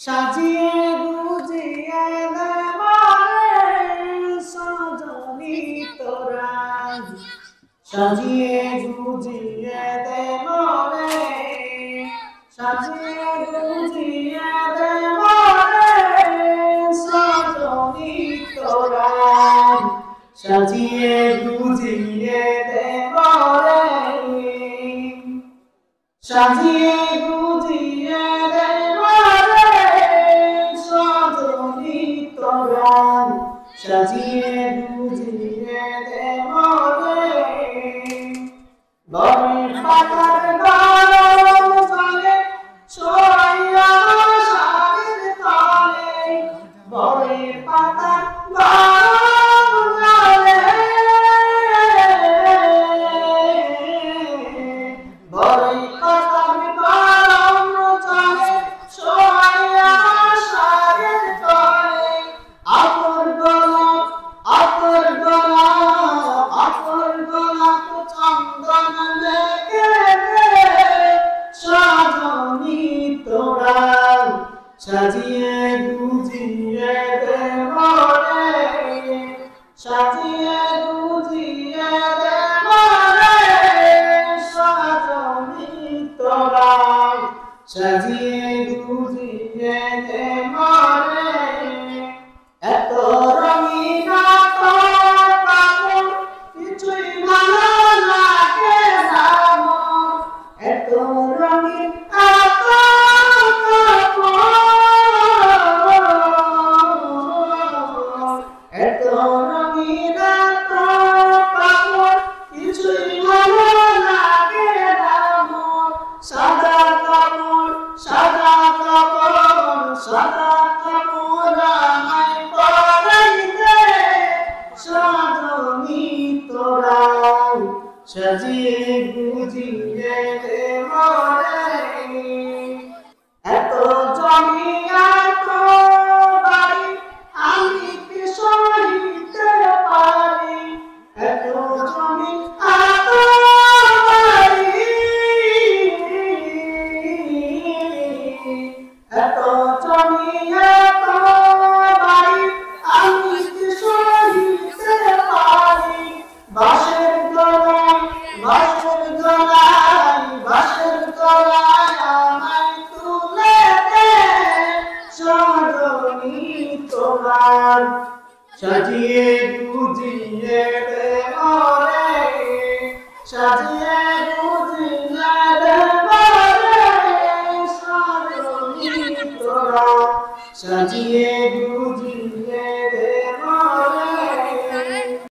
সাজিয়ে গুজিয়ে দেবারে সজনী তোরা সাজিয়ে গুজিয়ে দেবারে সাজিয়ে গুজিয়ে দেবারে সজনী তোরা সাজিয়ে গুজিয়ে দেবারে সাজিয়ে গুজিয়ে দেবারে সজনী তোরা সাজিয়ে গুজিয়ে দেবারে বরের পাতার গরম জলে শোয়াইয়া শাড়ির তলে বরের পাতার গরম জলে বরের পাতার গরম জলে শোয়াইয়া শাড়ির তলে আতর গোলাপ আতর গোলাপ আতর গোলাপ চন্দন লেগে সজনী তোরা সাজিয়ে গুজিয়ে দেবারে সাজিয়ে গুজিয়ে দেবারে সজনী তোরা সাজিয়ে গুজিয়ে দেবারে এত রঙিন কাপড় কিছুই ভালো লাগে না এত রঙিন এত রঙিন কাপড় কিছুই ভালো লাগে না সাদা কাপড় সাদা কাপড় সাদা কাপড় আমায় পরাইতে সজনী তোরা সাজিয়ে গুজিয়ে দেবারে এত জমি এত বাড়ি আমি কি সইতে পারি এত জমি এত বাড়ি এত জমি এত বাড়ি আমি কি সইতে পারি বাঁশের গলায় বাঁশের গলায় বাঁশের গলায় আমায় তুলে দে সজনী তোরা সাজিয়ে গুজিয়ে দেবারে সাজিয়ে গুজিয়ে দেবারে সজনী তোরা সাজিয়ে গুজিয়ে